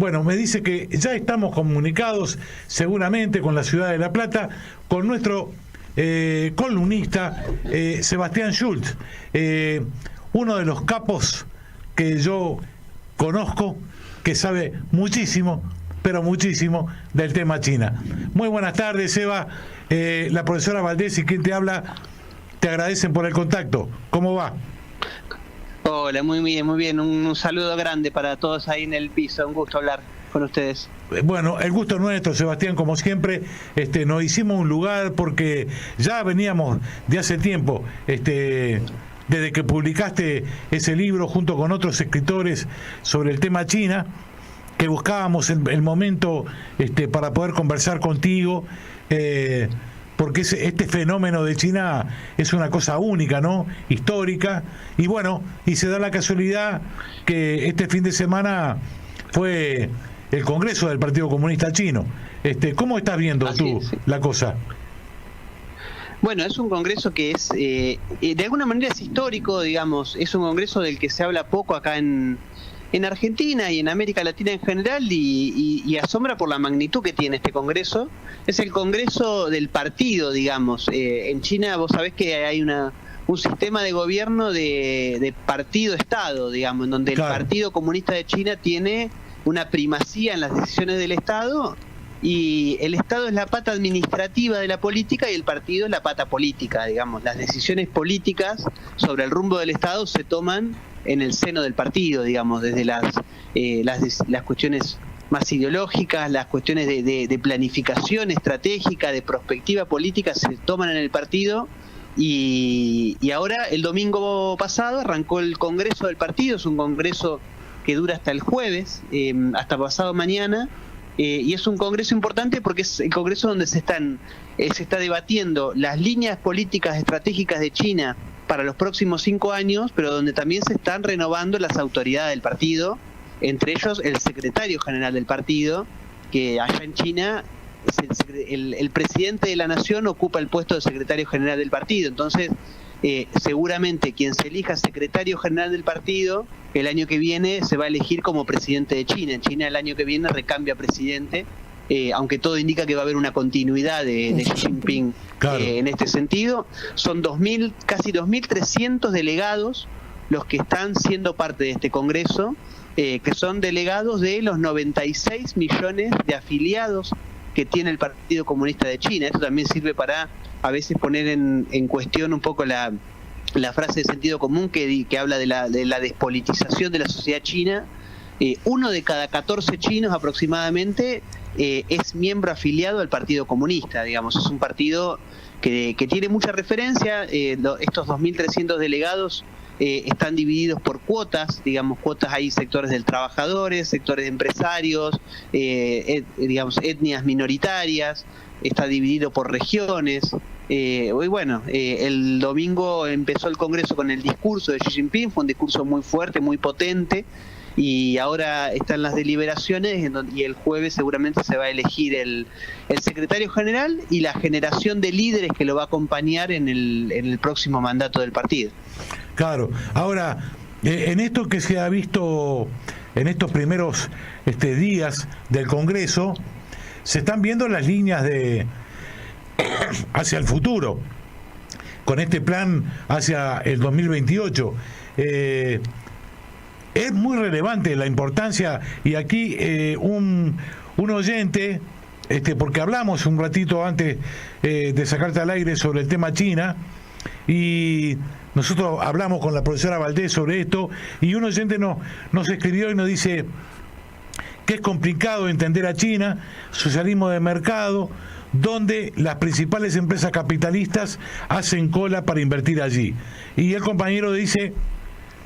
Bueno, me dice que ya estamos comunicados seguramente con la ciudad de La Plata, con nuestro columnista Sebastián Schultz, uno de los capos que yo conozco, que sabe muchísimo, pero muchísimo del tema China. Muy buenas tardes, Seba. La profesora Valdés y quien te habla te agradecen por el contacto. ¿Cómo va? Hola, muy bien, muy bien. Un saludo grande para todos ahí en el piso. Un gusto hablar con ustedes. Bueno, el gusto es nuestro, Sebastián, como siempre. Nos hicimos un lugar porque ya veníamos de hace tiempo, desde que publicaste ese libro junto con otros escritores sobre el tema China, que buscábamos el momento para poder conversar contigo, porque este fenómeno de China es una cosa única, ¿no? Histórica, y bueno, y se da la casualidad que este fin de semana fue el Congreso del Partido Comunista Chino. ¿Cómo estás viendo tú la cosa? Bueno, es un congreso que es, de alguna manera es histórico, digamos, es un congreso del que se habla poco acá en Argentina y en América Latina en general, y asombra por la magnitud que tiene este congreso. Es el congreso del partido, digamos. En China vos sabés que hay un sistema de gobierno de partido-estado, digamos, en donde claro, el Partido Comunista de China tiene una primacía en las decisiones del Estado, y el Estado es la pata administrativa de la política y el partido es la pata política, digamos. Las decisiones políticas sobre el rumbo del Estado se toman en el seno del partido, digamos, desde las cuestiones más ideológicas, las cuestiones de planificación estratégica, de perspectiva política, se toman en el partido. Y ahora, el domingo pasado, arrancó el Congreso del Partido. Es un congreso que dura hasta el jueves, hasta pasado mañana, y es un congreso importante porque es el congreso donde se está debatiendo las líneas políticas estratégicas de China para los próximos 5 años, pero donde también se están renovando las autoridades del partido, entre ellos el secretario general del partido, que allá en China el presidente de la nación ocupa el puesto de secretario general del partido. Entonces, seguramente quien se elija secretario general del partido el año que viene se va a elegir como presidente de China. En China el año que viene recambia presidente, aunque todo indica que va a haber una continuidad de Xi Jinping. Claro. En este sentido. Son casi 2.300 delegados los que están siendo parte de este congreso, que son delegados de los 96 millones de afiliados que tiene el Partido Comunista de China. Esto también sirve para a veces poner en cuestión un poco la frase de sentido común que habla de la despolitización de la sociedad china. Uno de cada 14 chinos aproximadamente es miembro afiliado al Partido Comunista, digamos. Es un partido que tiene mucha referencia. Estos 2.300 delegados están divididos por cuotas, digamos, cuotas. Hay sectores de trabajadores, sectores de empresarios, digamos, etnias minoritarias. Está dividido por regiones. Y bueno, el domingo empezó el Congreso con el discurso de Xi Jinping. Fue un discurso muy fuerte, muy potente, y ahora están las deliberaciones, y el jueves seguramente se va a elegir el secretario general y la generación de líderes que lo va a acompañar en el próximo mandato del partido. Claro. Ahora, en esto que se ha visto en estos primeros días del Congreso, se están viendo las líneas hacia el futuro, con este plan hacia el 2028. Es muy relevante la importancia, y aquí un oyente, porque hablamos un ratito antes de sacarte al aire sobre el tema China, y nosotros hablamos con la profesora Valdés sobre esto, y un oyente nos escribió y nos dice que es complicado entender a China, socialismo de mercado, donde las principales empresas capitalistas hacen cola para invertir allí. Y el compañero dice,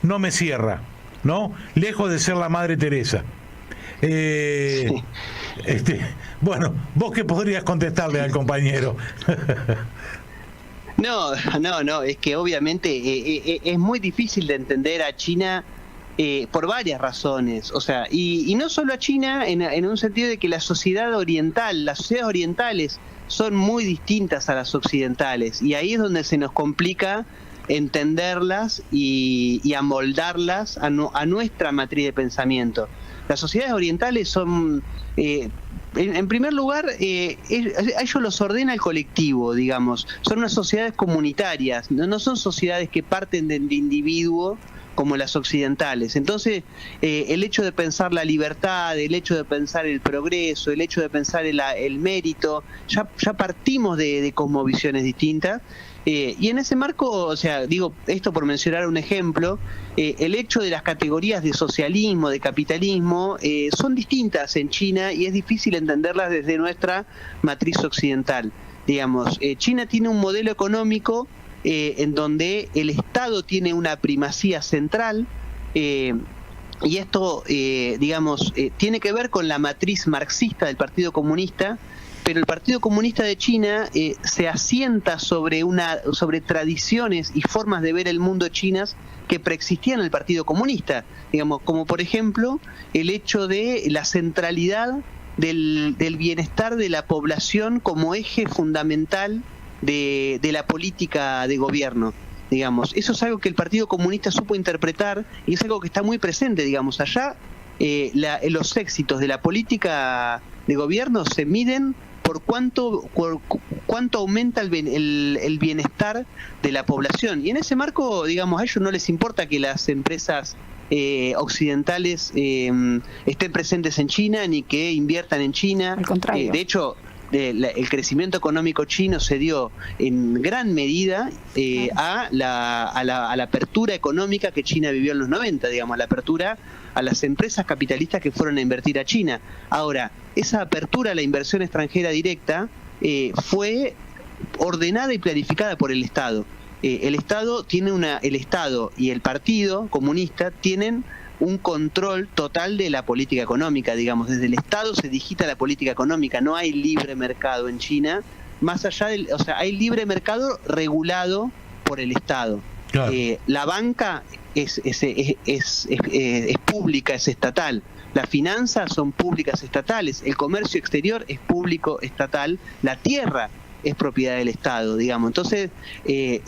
no me cierra, ¿no? Lejos de ser la Madre Teresa. Sí. Bueno, ¿vos qué podrías contestarle al compañero? No, es que obviamente es muy difícil de entender a China por varias razones. O sea, y no solo a China en un sentido de que la sociedad oriental, las sociedades orientales son muy distintas a las occidentales, y ahí es donde se nos complica entenderlas y amoldarlas a nuestra matriz de pensamiento. Las sociedades orientales son, en primer lugar, a ellos los ordena el colectivo, digamos. Son unas sociedades comunitarias, no son sociedades que parten del individuo como las occidentales. Entonces, el hecho de pensar la libertad, el hecho de pensar el progreso, el hecho de pensar el mérito, ya partimos de cosmovisiones distintas. Y en ese marco, o sea, digo esto por mencionar un ejemplo, el hecho de las categorías de socialismo, de capitalismo, son distintas en China y es difícil entenderlas desde nuestra matriz occidental. Digamos, China tiene un modelo económico en donde el Estado tiene una primacía central, y esto, digamos, tiene que ver con la matriz marxista del Partido Comunista, pero el Partido Comunista de China se asienta sobre tradiciones y formas de ver el mundo chinas que preexistían en el Partido Comunista, digamos, como por ejemplo el hecho de la centralidad del bienestar de la población como eje fundamental de la política de gobierno. Digamos, eso es algo que el Partido Comunista supo interpretar y es algo que está muy presente, digamos, allá. Los éxitos de la política de gobierno se miden por cuánto aumenta el bienestar de la población. Y en ese marco, digamos, a ellos no les importa que las empresas occidentales estén presentes en China ni que inviertan en China. Al contrario. De hecho, el crecimiento económico chino se dio en gran medida a la apertura económica que China vivió en los 90, digamos, a la apertura a las empresas capitalistas que fueron a invertir a China. Ahora, esa apertura a la inversión extranjera directa fue ordenada y planificada por el Estado. El Estado y el Partido Comunista tienen un control total de la política económica, digamos, desde el Estado se digita la política económica, no hay libre mercado en China, más allá o sea, hay libre mercado regulado por el Estado. Claro. La banca es pública, es estatal. Las finanzas son públicas estatales, el comercio exterior es público estatal, la tierra es propiedad del Estado, digamos. Entonces,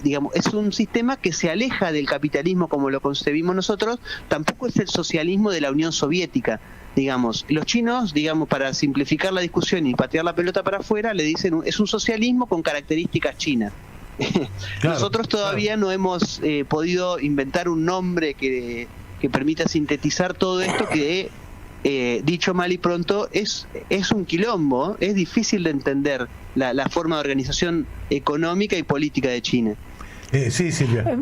digamos, es un sistema que se aleja del capitalismo como lo concebimos nosotros, tampoco es el socialismo de la Unión Soviética, digamos. Los chinos, digamos, para simplificar la discusión y patear la pelota para afuera, le dicen es un socialismo con características chinas. Claro, nosotros todavía no hemos podido inventar un nombre que permita sintetizar todo esto que... dicho mal y pronto, es un quilombo, es difícil de entender la forma de organización económica y política de China. Sí, Silvia.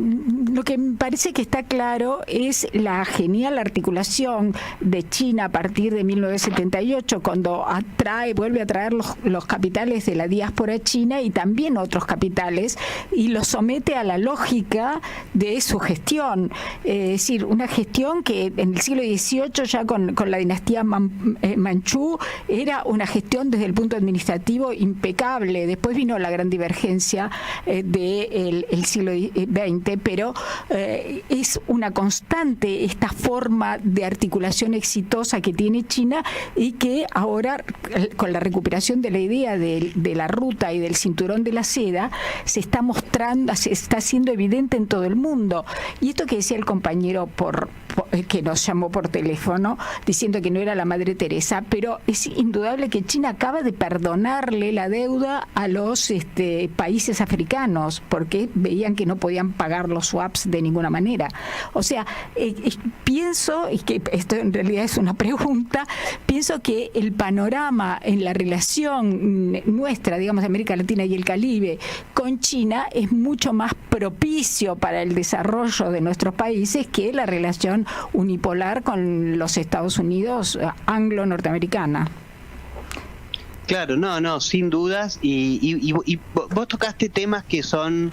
Lo que me parece que está claro es la genial articulación de China a partir de 1978, cuando vuelve a traer los capitales de la diáspora china y también otros capitales, y los somete a la lógica de su gestión. Es decir, una gestión que en el siglo XVIII, ya con la dinastía Manchú, era una gestión desde el punto administrativo impecable. Después vino la gran divergencia del siglo XX, pero es una constante esta forma de articulación exitosa que tiene China y que ahora, con la recuperación de la idea de la ruta y del cinturón de la seda, se está mostrando, se está haciendo evidente en todo el mundo. Y esto que decía el compañero que nos llamó por teléfono diciendo que no era la Madre Teresa, pero es indudable que China acaba de perdonarle la deuda a los países africanos porque veían que no podían pagar los swaps de ninguna manera. O sea, pienso, y que esto en realidad es una pregunta, pienso que el panorama en la relación nuestra, digamos, de América Latina y el Caribe con China es mucho más propicio para el desarrollo de nuestros países que la relación unipolar con los Estados Unidos anglo-norteamericana. Claro, no, sin dudas, y vos tocaste temas que son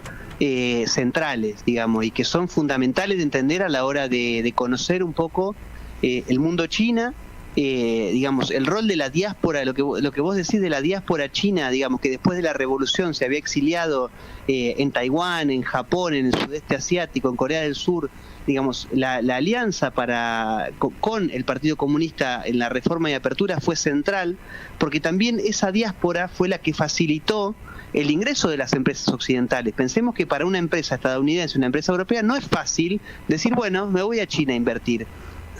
centrales, digamos, y que son fundamentales de entender a la hora de conocer un poco el mundo China, digamos, el rol de la diáspora, lo que vos decís de la diáspora china, digamos, que después de la revolución se había exiliado en Taiwán, en Japón, en el sudeste asiático, en Corea del Sur, digamos, la alianza con el Partido Comunista en la reforma y apertura fue central, porque también esa diáspora fue la que facilitó el ingreso de las empresas occidentales. Pensemos que para una empresa estadounidense, una empresa europea, no es fácil decir, bueno, me voy a China a invertir.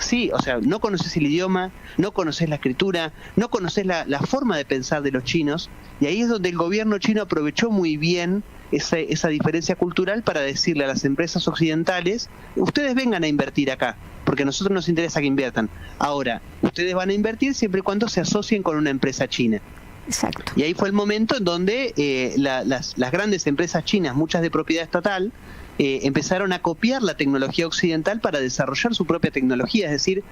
sí, o sea, no conoces el idioma, no conoces la escritura, no conoces la forma de pensar de los chinos, y ahí es donde el gobierno chino aprovechó muy bien esa diferencia cultural para decirle a las empresas occidentales: ustedes vengan a invertir acá, porque a nosotros nos interesa que inviertan. Ahora, ustedes van a invertir siempre y cuando se asocien con una empresa china. Exacto. Y ahí fue el momento en donde las grandes empresas chinas, muchas de propiedad estatal, empezaron a copiar la tecnología occidental para desarrollar su propia tecnología. Es decir,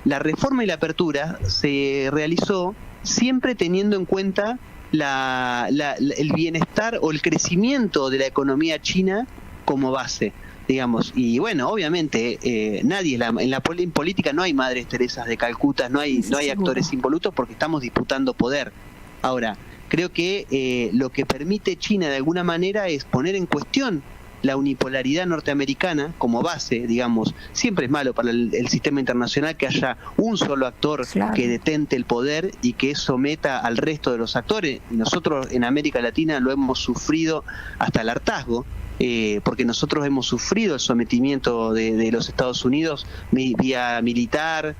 la reforma y la apertura se realizó siempre teniendo en cuenta el bienestar o el crecimiento de la economía china como base, digamos. Y bueno, obviamente nadie en la política no hay madres Teresas de Calcuta, no hay actores involutos, porque estamos disputando poder. Ahora, creo que lo que permite China de alguna manera es poner en cuestión la unipolaridad norteamericana como base, digamos. Siempre es malo para el sistema internacional que haya un solo actor, claro, que detente el poder y que someta al resto de los actores. Nosotros en América Latina lo hemos sufrido hasta el hartazgo, porque nosotros hemos sufrido el sometimiento de los Estados Unidos vía militar,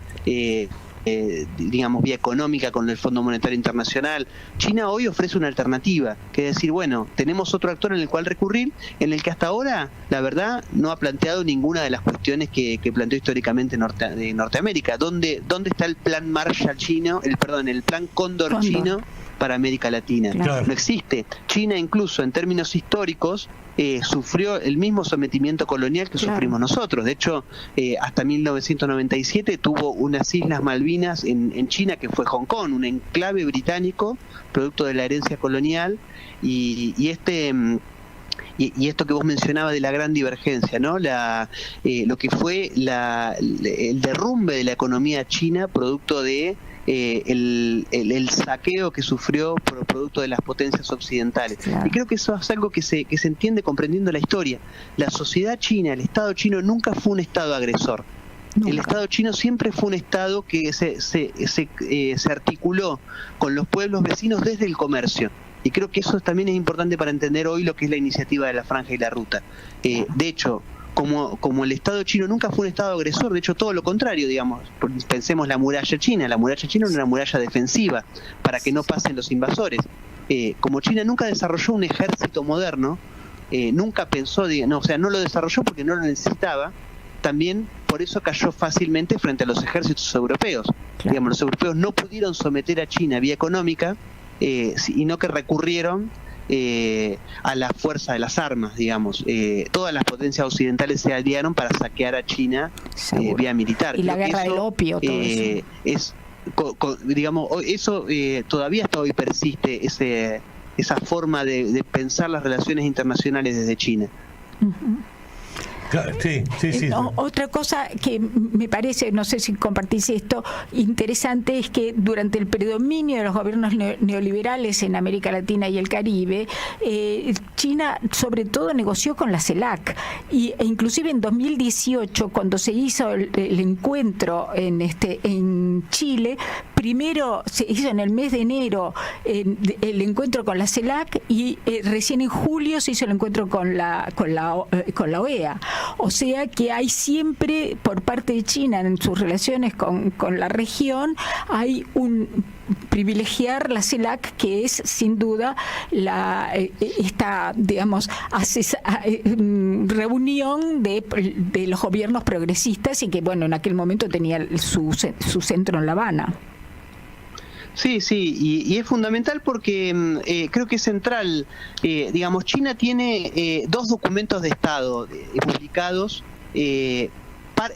digamos, vía económica con el Fondo Monetario Internacional. China hoy ofrece una alternativa, que es decir, bueno, tenemos otro actor en el cual recurrir, en el que hasta ahora, la verdad, no ha planteado ninguna de las cuestiones que planteó históricamente Norteamérica. ¿Dónde está el plan Marshall chino, el plan Cóndor chino para América Latina? Claro. No existe. China, incluso en términos históricos, sufrió el mismo sometimiento colonial que sufrimos nosotros. De hecho, hasta 1997 tuvo unas Islas Malvinas en China, que fue Hong Kong, un enclave británico producto de la herencia colonial, y esto que vos mencionabas de la gran divergencia, ¿no? Lo que fue el derrumbe de la economía china producto de el saqueo que sufrió por producto de las potencias occidentales. Claro. Y creo que eso es algo que se entiende comprendiendo la historia. La sociedad china, el Estado chino nunca fue un Estado agresor. Nunca. El Estado chino siempre fue un Estado que se articuló con los pueblos vecinos desde el comercio. Y creo que eso también es importante para entender hoy lo que es la iniciativa de la Franja y la Ruta. De hecho, como el Estado chino nunca fue un Estado agresor, de hecho todo lo contrario, digamos. Pensemos la muralla china era una muralla defensiva para que no pasen los invasores. Como China nunca desarrolló un ejército moderno, nunca pensó, no lo desarrolló porque no lo necesitaba, también por eso cayó fácilmente frente a los ejércitos europeos. Claro. Digamos, los europeos no pudieron someter a China vía económica, sino que recurrieron a la fuerza de las armas, digamos. Todas las potencias occidentales se aliaron para saquear a China vía militar. Y la guerra del opio, todo eso. Digamos, eso todavía hasta hoy persiste, esa forma de pensar las relaciones internacionales desde China. Uh-huh. Sí. Otra cosa que me parece, no sé si compartís esto, interesante, es que durante el predominio de los gobiernos neoliberales en América Latina y el Caribe, China sobre todo negoció con la CELAC, e inclusive en 2018, cuando se hizo el encuentro en Chile, primero se hizo en el mes de enero el encuentro con la CELAC, y recién en julio se hizo el encuentro con la OEA. O sea que hay siempre, por parte de China, en sus relaciones con la región, hay un privilegiar la CELAC, que es sin duda esta, digamos, reunión de los gobiernos progresistas, y que, bueno, en aquel momento tenía su centro en La Habana. Sí, y es fundamental porque creo que es central. Digamos, China tiene dos documentos de Estado publicados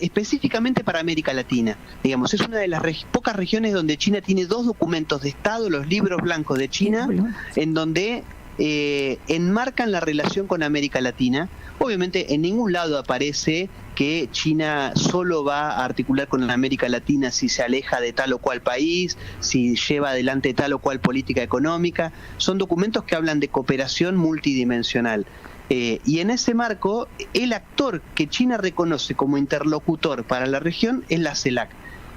específicamente para América Latina. Digamos, es una de las pocas regiones donde China tiene dos documentos de Estado, los libros blancos de China, en donde enmarcan la relación con América Latina. Obviamente en ningún lado aparece que China solo va a articular con la América Latina si se aleja de tal o cual país, si lleva adelante tal o cual política económica. Son documentos que hablan de cooperación multidimensional. Y en ese marco, el actor que China reconoce como interlocutor para la región es la CELAC.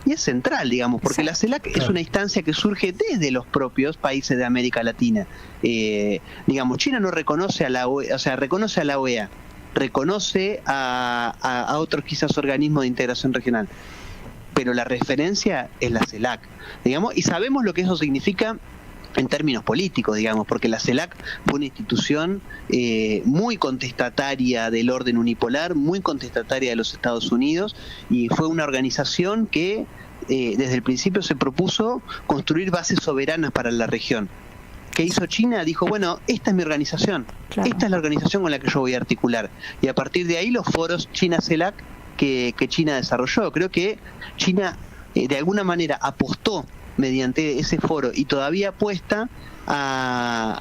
Y es central, digamos, porque la CELAC es una instancia que surge desde los propios países de América Latina. Digamos, China no reconoce a la OEA, o sea, reconoce a la OEA, reconoce a otros quizás organismos de integración regional, pero la referencia es la CELAC, digamos, y sabemos lo que eso significa en términos políticos, digamos, porque la CELAC fue una institución muy contestataria del orden unipolar, muy contestataria de los Estados Unidos, y fue una organización que desde el principio se propuso construir bases soberanas para la región. ¿Qué hizo China? Dijo, bueno, esta es mi organización, Claro. esta es la organización con la que yo voy a articular. Y a partir de ahí los foros China-CELAC que China desarrolló. Creo que China de alguna manera apostó mediante ese foro y todavía apuesta a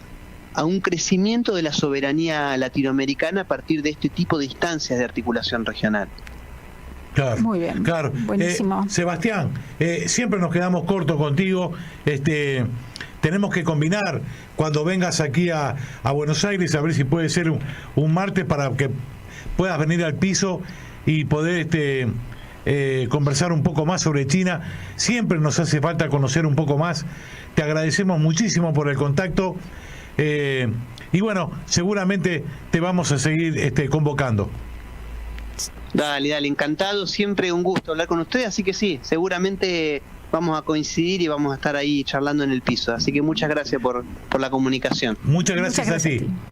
un crecimiento de la soberanía latinoamericana a partir de este tipo de instancias de articulación regional. Claro, Muy bien, claro. buenísimo. Sebastián, siempre nos quedamos cortos contigo. Tenemos que combinar cuando vengas aquí a Buenos Aires, a ver si puede ser un martes para que puedas venir al piso y poder conversar un poco más sobre China. Siempre nos hace falta conocer un poco más. Te agradecemos muchísimo por el contacto. Y bueno, seguramente te vamos a seguir convocando. Dale, encantado, siempre un gusto hablar con ustedes, así que sí, seguramente vamos a coincidir y vamos a estar ahí charlando en el piso, así que muchas gracias por la comunicación. Muchas gracias a ti.